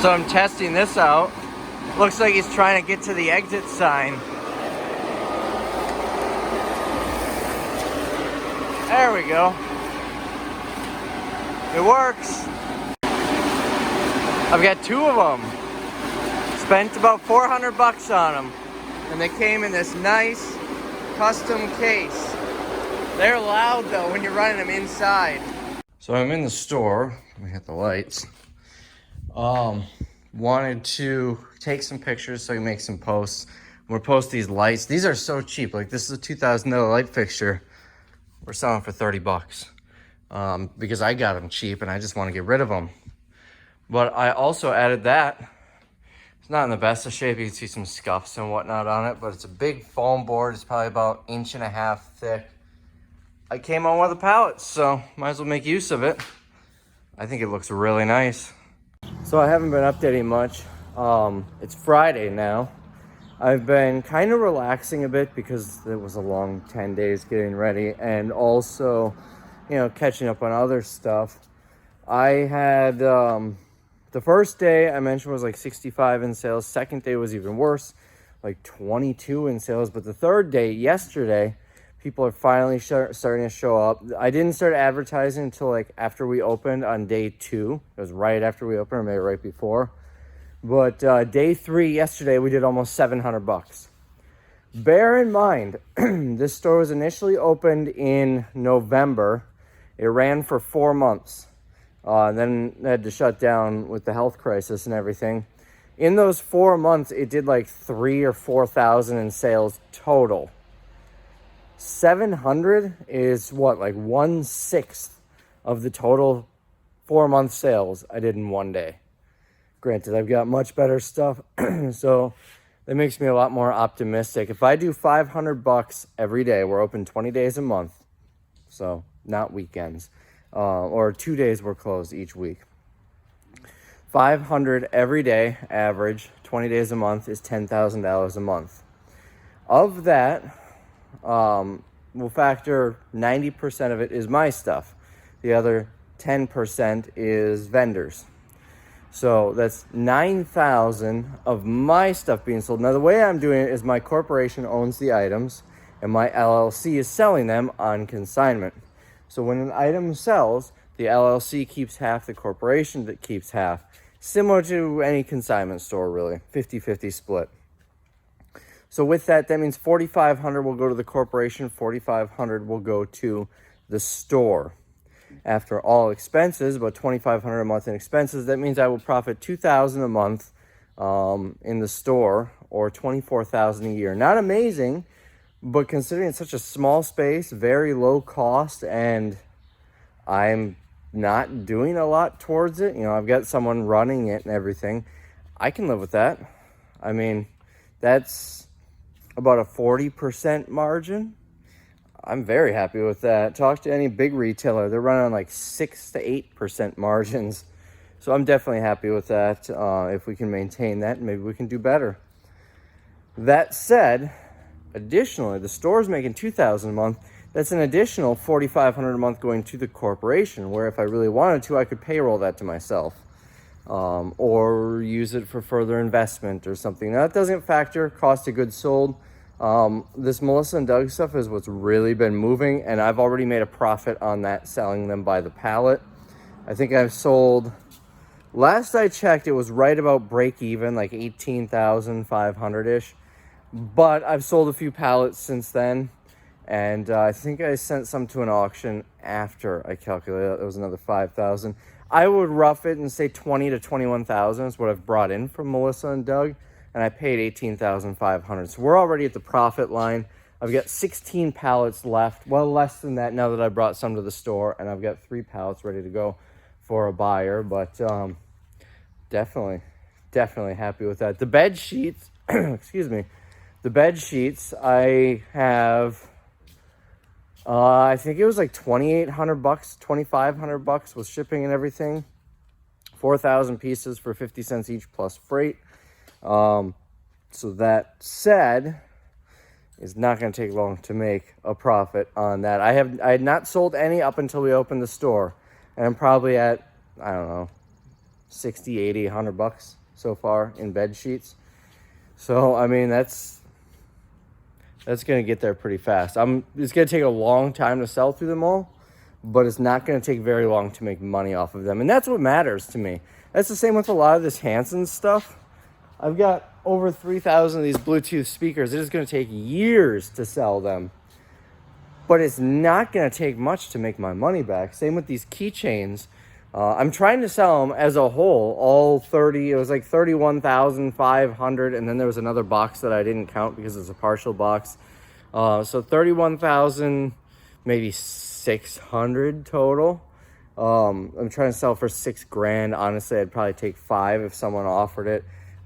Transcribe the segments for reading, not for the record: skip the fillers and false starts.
So I'm testing this out. Looks like he's trying to get to the exit sign. There we go. It works. I've got 2 of them. Spent about 400 bucks on them. And they came in this nice custom case. They're loud though when you're running them inside. So I'm in the store. Let me hit the lights. Wanted to take some pictures so I can make some posts. We'll post these lights. These are so cheap. Like this is a $2,000 light fixture. We're selling for 30 bucks. Because I got them cheap and I just want to get rid of them. But I also added that. It's not in the best of shape. You can see some scuffs and whatnot on it, but it's a big foam board. It's probably about 1.5 inches thick. I came on one of the pallets, so might as well make use of it. I think it looks really nice. So I haven't been updating much. It's Friday now. I've been kind of relaxing a bit because it was a long 10 days getting ready, and also, you know, catching up on other stuff. I had the first day I mentioned was like 65 in sales. Second day was even worse, like 22 in sales. But the third day, yesterday, people are finally starting to show up. I didn't start advertising until like after we opened on day 2. It was right after we opened, or maybe right before. But day 3 yesterday, we did almost 700 bucks. Bear in mind, this store was initially opened in November. It ran for 4 months. Then had to shut down with the health crisis and everything. In those 4 months, it did like 3,000 or 4,000 in sales total. 700 is what, like 1/6 of the total 4-month sales I did in one day. Granted, I've got much better stuff, so that makes me a lot more optimistic. If I do 500 bucks every day, we're open 20 days a month, so not weekends. Or 2 days we're closed each week. 500 every day, average, 20 days a month is $10,000 a month. Of that, we'll factor 90% of it is my stuff. The other 10% is vendors. So that's 9,000 of my stuff being sold. Now the way I'm doing it is my corporation owns the items and my LLC is selling them on consignment. So when an item sells, the LLC keeps half, the corporation that keeps half. Similar to any consignment store, really. 50-50 split. So with that, that means 4,500 will go to the corporation, 4,500 will go to the store. After all expenses, about 2,500 a month in expenses, that means I will profit 2,000 a month in the store, or 24,000 a year. Not amazing, but considering it's such a small space, very low cost, and I'm not doing a lot towards it, you know, I've got someone running it and everything, I can live with that. I mean, that's about a 40% margin. I'm very happy with that. Talk to any big retailer, they're running on like 6 to 8% margins. So I'm definitely happy with that. If we can maintain that, maybe we can do better. That said, additionally, the store's making $2,000 a month. That's an additional $4,500 a month going to the corporation, where if I really wanted to, I could payroll that to myself, or use it for further investment or something. Now, that doesn't factor cost of goods sold. This Melissa and Doug stuff is what's really been moving, and I've already made a profit on that, selling them by the pallet. I think I've sold, last I checked, it was right about break even, like 18,500-ish. But I've sold a few pallets since then, and I think I sent some to an auction after I calculated it was another 5,000. I would rough it and say 20 to 21,000 is what I've brought in from Melissa and Doug, and I paid 18,500. So we're already at the profit line. I've got 16 pallets left, well, less than that now that I brought some to the store, and I've got 3 pallets ready to go for a buyer. But definitely happy with that. The bed sheets, excuse me. The bed sheets, I have, I think it was like 2,800 bucks, 2,500 bucks with shipping and everything. 4,000 pieces for 50 cents each plus freight. So that said, it's not going to take long to make a profit on that. I had not sold any up until we opened the store, and I'm probably at, I don't know, 60, 80, 100 bucks so far in bed sheets. So, I mean, that's going to get there pretty fast. It's going to take a long time to sell through them all, but it's not going to take very long to make money off of them. And that's what matters to me. That's the same with a lot of this Hanson stuff. I've got over 3,000 of these Bluetooth speakers. It is going to take years to sell them, but it's not going to take much to make my money back. Same with these keychains. I'm trying to sell them as a whole, all 30. It was like 31,500, and then there was another box that I didn't count because it's a partial box. So 31,000, maybe 600 total. I'm trying to sell for $6,000. Honestly, I'd probably take 5 if someone offered it.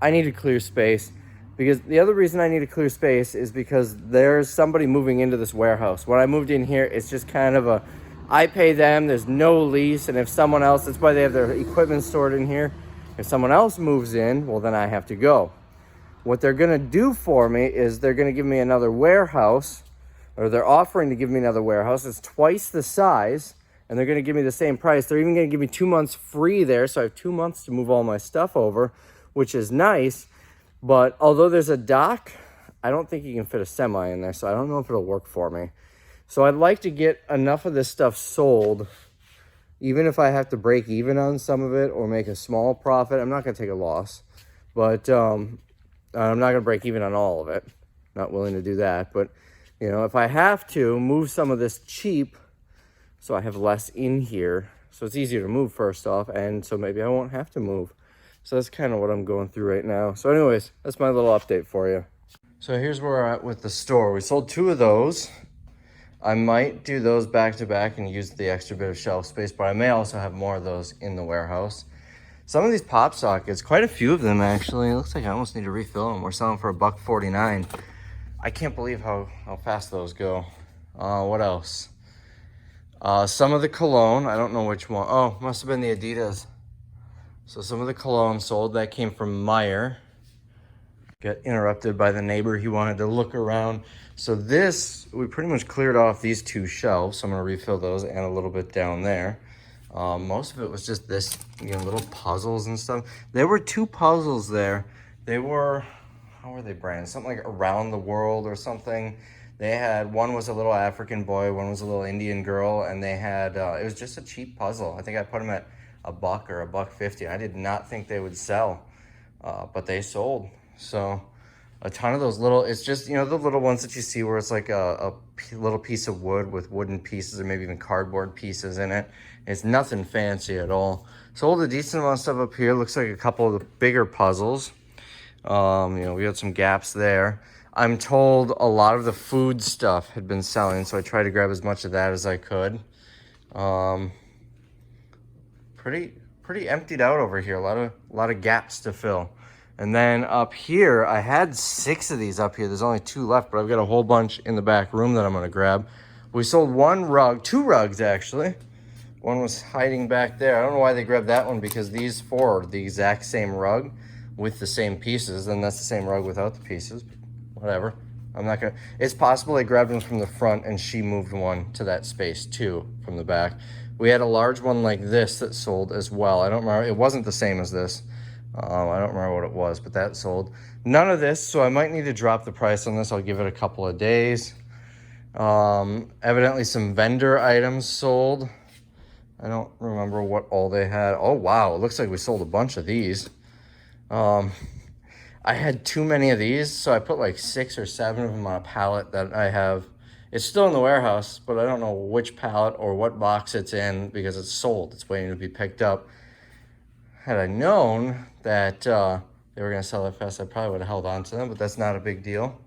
I need to clear space, because the other reason I need to clear space is because there's somebody moving into this warehouse. When I moved in here, it's just kind of I pay them, there's no lease, and if someone else, that's why they have their equipment stored in here. If someone else moves in, well, then I have to go. What they're gonna do for me is they're gonna give me another warehouse, or they're offering to give me another warehouse. It's twice the size, and they're gonna give me the same price. They're even gonna give me 2 months free there, so I have 2 months to move all my stuff over, which is nice. But although there's a dock, I don't think you can fit a semi in there, so I don't know if it'll work for me. So I'd like to get enough of this stuff sold, even if I have to break even on some of it or make a small profit. I'm not going to take a loss, but I'm not going to break even on all of it. Not willing to do that. But, you know, if I have to move some of this cheap, so I have less in here, so it's easier to move first off, and so maybe I won't have to move. So that's kind of what I'm going through right now. So anyways, that's my little update for you. So here's where we're at with the store. We sold 2 of those. I might do those back to back and use the extra bit of shelf space, but I may also have more of those in the warehouse. Some of these pop sockets, quite a few of them actually. It looks like I almost need to refill them. We're selling for $1.49. I can't believe how fast those go. What else? Some of the cologne, I don't know which one. Oh, must have been the Adidas. So some of the cologne sold. That came from Meyer. Got interrupted by the neighbor. He wanted to look around. So this, we pretty much cleared off these 2 shelves. So I'm going to refill those and a little bit down there. Most of it was just this, you know, little puzzles and stuff. There were 2 puzzles there. They were, how were they branded? Something like Around the World or something. They had, one was a little African boy, one was a little Indian girl, and they had, it was just a cheap puzzle. I think I put them at $1 or $1.50. I did not think they would sell, but they sold. So a ton of those little, it's just, you know, the little ones that you see where it's like a little piece of wood with wooden pieces or maybe even cardboard pieces in it. It's nothing fancy at all. Sold a decent amount of stuff up here. Looks like a couple of the bigger puzzles. You know, we had some gaps there. I'm told a lot of the food stuff had been selling, so I tried to grab as much of that as I could. Pretty emptied out over here. A lot of gaps to fill. And then up here, I had 6 of these up here. There's only 2 left, but I've got a whole bunch in the back room that I'm gonna grab. We sold 1 rug, 2 rugs actually. One was hiding back there. I don't know why they grabbed that one, because these 4 are the exact same rug with the same pieces. And that's the same rug without the pieces. Whatever. I'm not gonna, it's possible they grabbed them from the front and she moved one to that space too from the back. We had a large one like this that sold as well. I don't remember, it wasn't the same as this. I don't remember what it was, but that sold. None of this, so I might need to drop the price on this. I'll give it a couple of days. Evidently some vendor items sold. I don't remember what all they had. Oh wow, it looks like we sold a bunch of these. I had too many of these, so I put like 6 or 7 of them on a pallet that I have. It's still in the warehouse, but I don't know which pallet or what box it's in because it's sold. It's waiting to be picked up. Had I known that they were going to sell that fast, I probably would have held on to them, but that's not a big deal.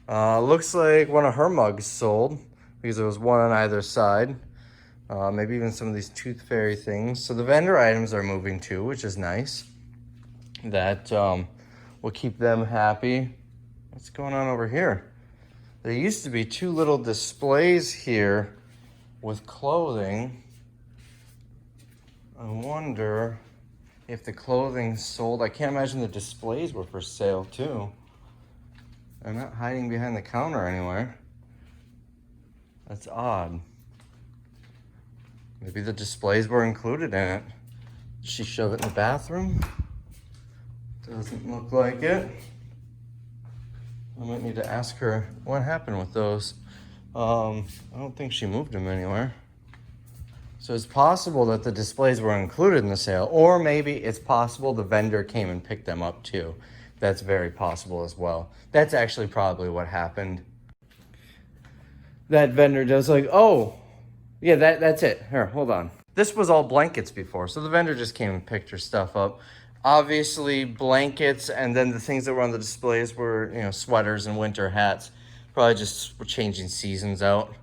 Looks like one of her mugs sold because there was one on either side. Maybe even some of these tooth fairy things. So the vendor items are moving too, which is nice. That will keep them happy. What's going on over here? There used to be 2 little displays here with clothing. I wonder if the clothing sold. I can't imagine the displays were for sale too. They're not hiding behind the counter anywhere. That's odd. Maybe the displays were included in it. Did she shove it in the bathroom? Doesn't look like it. I might need to ask her what happened with those. I don't think she moved them anywhere. So it's possible that the displays were included in the sale, or maybe it's possible the vendor came and picked them up too. That's very possible as well. That's actually probably what happened. That vendor does like, oh, yeah, that's it. Here, hold on. This was all blankets before, so the vendor just came and picked her stuff up. Obviously, blankets and then the things that were on the displays were, you know, sweaters and winter hats. Probably just were changing seasons out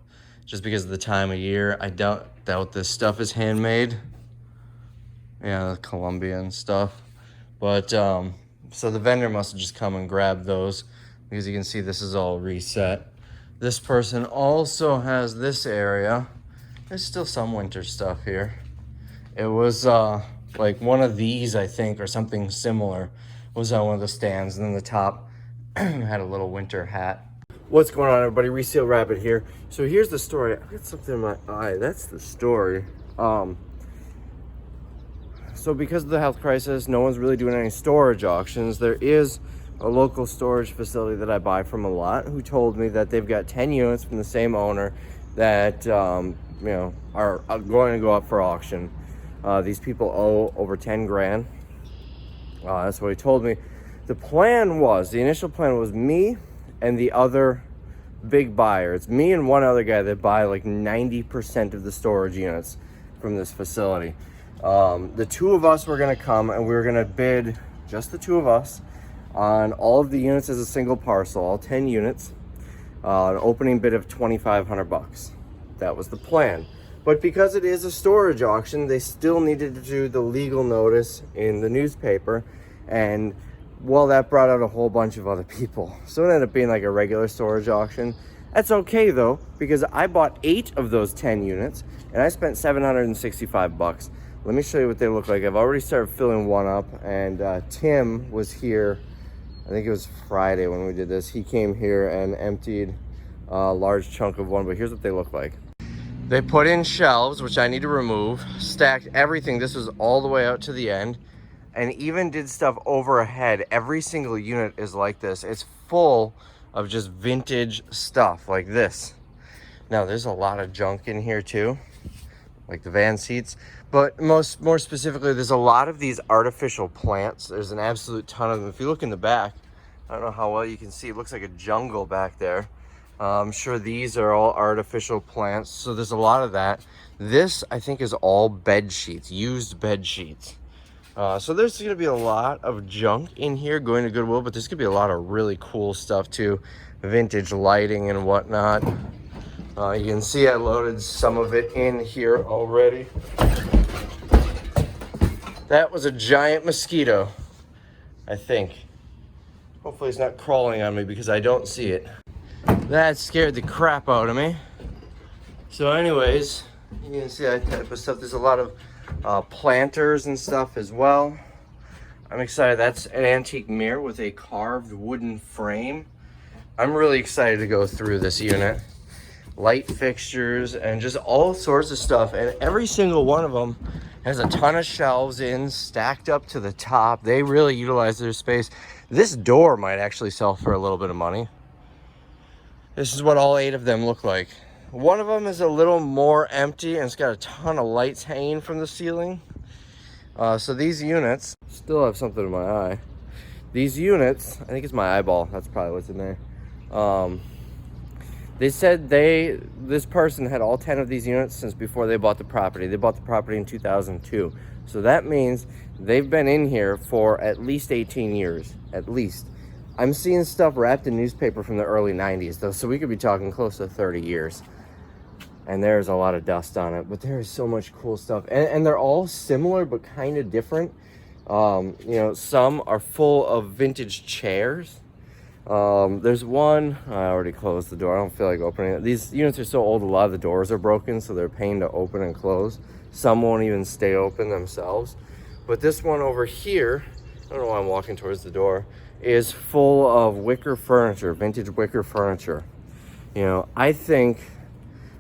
just because of the time of year. I doubt this stuff is handmade. Yeah, Colombian stuff. But, so the vendor must have just come and grabbed those because you can see this is all reset. This person also has this area. There's still some winter stuff here. It was like one of these, I think, or something similar was on one of the stands. And then the top had a little winter hat. What's going on, everybody? Resale Rabbit here. So here's the story. I got something in my eye. That's the story. So because of the health crisis, no one's really doing any storage auctions. There is a local storage facility that I buy from a lot who told me that they've got 10 units from the same owner that you know, are going to go up for auction. These people owe over 10 grand. That's what he told me. The initial plan was me and the other big buyer. It's me and one other guy that buy like 90% of the storage units from this facility. The two of us were gonna come and we were gonna bid, just the two of us, on all of the units as a single parcel, all 10 units, an opening bid of $2,500. That was the plan. But because it is a storage auction, they still needed to do the legal notice in the newspaper. And well, that brought out a whole bunch of other people. So it ended up being like a regular storage auction. That's okay though, because I bought 8 of those 10 units and I spent $765. Let me show you what they look like. I've already started filling one up, and Tim was here, I think it was Friday when we did this. He came here and emptied a large chunk of one, but here's what they look like. They put in shelves, which I need to remove, stacked everything. This was all the way out to the end, and even did stuff over a head. Every single unit is like this. It's full of just vintage stuff like this. Now, there's a lot of junk in here too, like the van seats. But more specifically, there's a lot of these artificial plants. There's an absolute ton of them. If you look in the back, I don't know how well you can see. It looks like a jungle back there. I'm sure these are all artificial plants. So there's a lot of that. This, I think, is all bed sheets, used bed sheets. So there's going to be a lot of junk in here going to Goodwill, but there's going to be a lot of really cool stuff too. Vintage lighting and whatnot. You can see I loaded some of it in here already. That was a giant mosquito, I think. Hopefully it's not crawling on me because I don't see it. That scared the crap out of me. So anyways, you can see that type of stuff. There's a lot of planters and stuff as well. I'm excited. That's an antique mirror with a carved wooden frame. I'm really excited to go through this unit. Light fixtures and just all sorts of stuff. And every single one of them has a ton of shelves in, stacked up to the top. They really utilize their space. This door might actually sell for a little bit of money. This is what all 8 of them look like. One of them is a little more empty and it's got a ton of lights hanging from the ceiling. So these units, still have something in my eye. These units, I think it's my eyeball. That's probably what's in there. They said this person had all 10 of these units since before they bought the property. They bought the property in 2002. So that means they've been in here for at least 18 years, at least. I'm seeing stuff wrapped in newspaper from the early 90s though, so we could be talking close to 30 years. And there's a lot of dust on it, but there is so much cool stuff. And they're all similar, but kind of different. You know, some are full of vintage chairs. There's one, I already closed the door. I don't feel like opening it. These units are so old, a lot of the doors are broken, so they're a pain to open and close. Some won't even stay open themselves. But this one over here, I don't know why I'm walking towards the door, is full of wicker furniture, vintage wicker furniture. You know, I think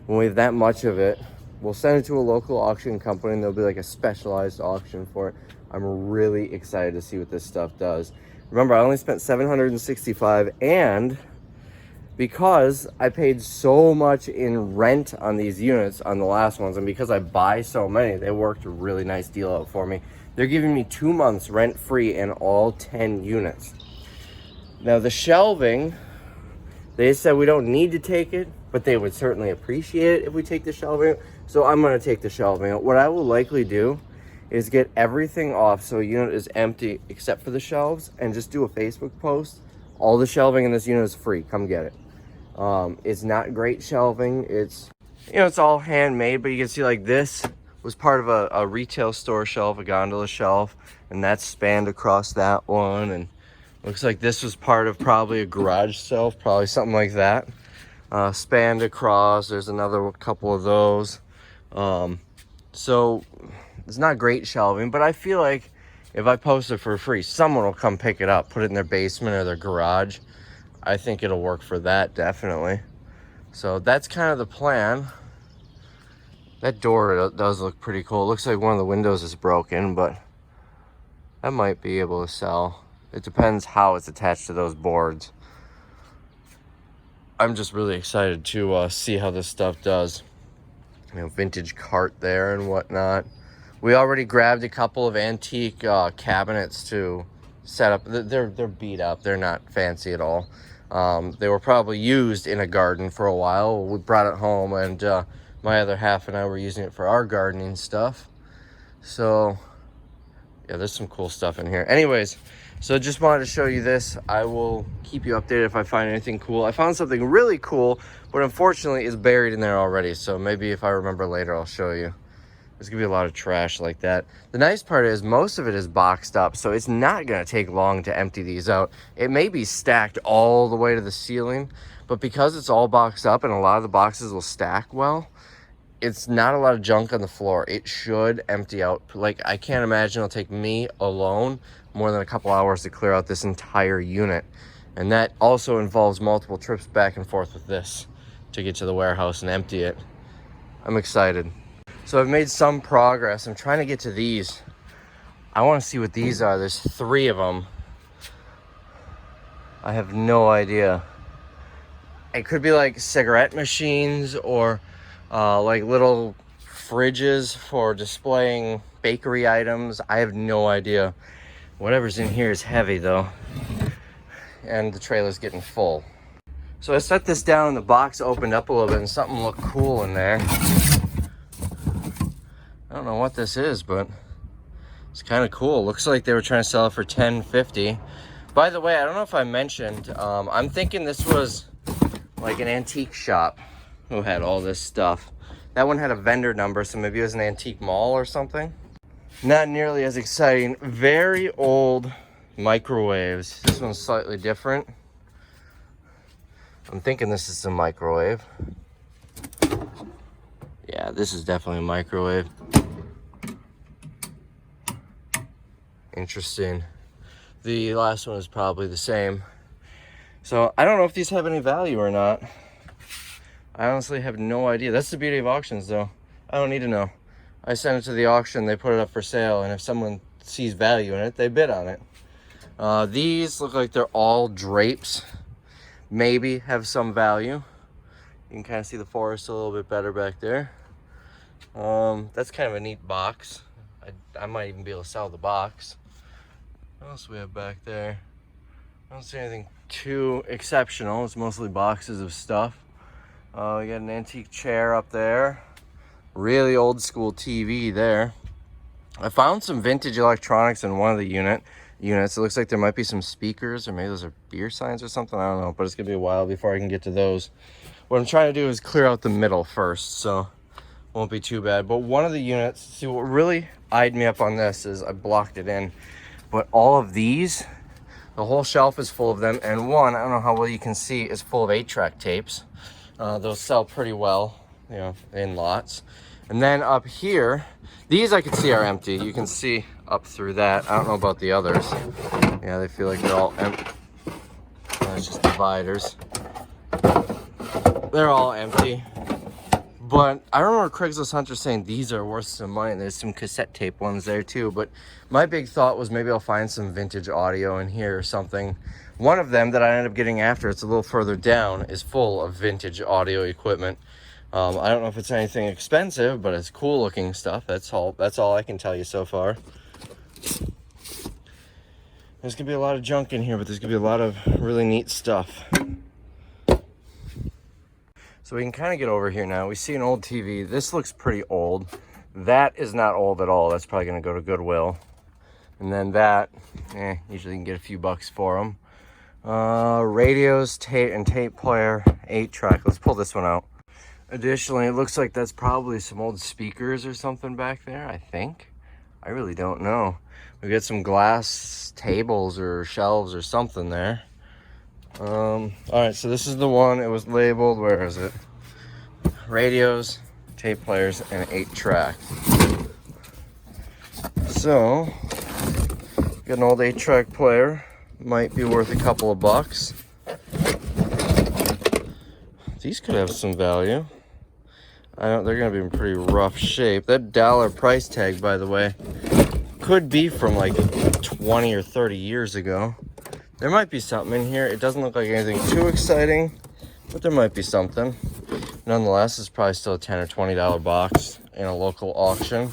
when we have that much of it, we'll send it to a local auction company, and there'll be like a specialized auction for it. I'm really excited to see what this stuff does. Remember, I only spent $765, and because I paid so much in rent on these units on the last ones, and because I buy so many, they worked a really nice deal out for me. They're giving me 2 months rent free in all 10 units. Now the shelving, they said we don't need to take it, but they would certainly appreciate it if we take the shelving. So I'm gonna take the shelving out. What I will likely do is get everything off so a unit is empty except for the shelves, and just do a Facebook post. All the shelving in this unit is free, come get it. It's not great shelving. It's, you know, it's all handmade, but you can see like this was part of a retail store shelf, a gondola shelf, and that's spanned across that one. And looks like this was part of probably a garage shelf, probably something like that. Spanned across, there's another couple of those. So it's not great shelving, but I feel like if I post it for free, someone will come pick it up, put it in their basement or their garage. I think it'll work for that, definitely. So that's kind of the plan. That door does look pretty cool. It looks like one of the windows is broken, but that might be able to sell. It depends how it's attached to those boards. I'm just really excited to see how this stuff does. You know, vintage cart there and whatnot. We already grabbed a couple of antique cabinets to set up. They're beat up. They're not fancy at all. They were probably used in a garden for a while. We brought it home, and my other half and I were using it for our gardening stuff. So yeah, there's some cool stuff in here. Anyways, so just wanted to show you this. I will keep you updated if I find anything cool. I found something really cool, but unfortunately it's buried in there already. So maybe if I remember later, I'll show you. There's gonna be a lot of trash like that. The nice part is most of it is boxed up, so it's not gonna take long to empty these out. It may be stacked all the way to the ceiling, but because it's all boxed up and a lot of the boxes will stack well, it's not a lot of junk on the floor. It should empty out. Like, I can't imagine it'll take me alone more than a couple hours to clear out this entire unit. And that also involves multiple trips back and forth with this to get to the warehouse and empty it. I'm excited. So I've made some progress. I'm trying to get to these. I want to see what these are. There's 3 of them. I have no idea. It could be like cigarette machines or like little fridges for displaying bakery items. I have no idea. Whatever's in here is heavy though. And the trailer's getting full. So I set this down and the box opened up a little bit and something looked cool in there. I don't know what this is, but it's kind of cool. Looks like they were trying to sell it for $10.50. By the way, I don't know if I mentioned, I'm thinking this was like an antique shop who had all this stuff. That one had a vendor number, so maybe it was an antique mall or something. Not nearly as exciting. Very old microwaves. This one's slightly different. I'm thinking this is a microwave. Yeah, this is definitely a microwave. Interesting. The last one is probably the same. So I don't know if these have any value or not. I honestly have no idea. That's the beauty of auctions though. I don't need to know. I send it to the auction, they put it up for sale, and if someone sees value in it, they bid on it. These look like they're all drapes. Maybe have some value. You can kind of see the forest a little bit better back there. That's kind of a neat box. I might even be able to sell the box. What else do we have back there? I don't see anything too exceptional. It's mostly boxes of stuff. We got an antique chair up there. Really old school TV there. I found some vintage electronics in one of the units. It looks like there might be some speakers, or maybe those are beer signs or something. I don't know, but it's gonna be a while before I can get to those. What I'm trying to do is clear out the middle first, so won't be too bad. But one of the units, see what really eyed me up on this is I blocked it in, but all of these, the whole shelf is full of them, and one, I don't know how well you can see, is full of 8-track tapes. Those sell pretty well, you know, in lots. And then up here, these I can see are empty. You can see up through that. I don't know about the others. Yeah, they feel like they're all empty. That's just dividers. They're all empty. But I remember Craigslist Hunter saying these are worth some money. There's some cassette tape ones there too. But my big thought was maybe I'll find some vintage audio in here or something. One of them that I ended up getting after, it's a little further down, is full of vintage audio equipment. I don't know if it's anything expensive, but it's cool looking stuff. That's all I can tell you so far. There's gonna be a lot of junk in here, but there's gonna be a lot of really neat stuff. So we can kind of get over here now. We see an old TV. This looks pretty old. That is not old at all. That's probably gonna go to Goodwill. And then that, usually you can get a few bucks for them. Radios, tape and tape player, 8-track. Let's pull this one out. Additionally, it looks like that's probably some old speakers or something back there, I think. I really don't know. We got some glass tables or shelves or something there. All right, so this is the one. It was labeled, where is it? Radios, tape players, and 8-track. So, got an old 8-track player. Might be worth a couple of bucks. These could have some value. They're gonna be in pretty rough shape. That dollar price tag, by the way, could be from like 20 or 30 years ago. There might be something in here. It doesn't look like anything too exciting, but there might be something. Nonetheless, it's probably still a $10 or $20 box in a local auction.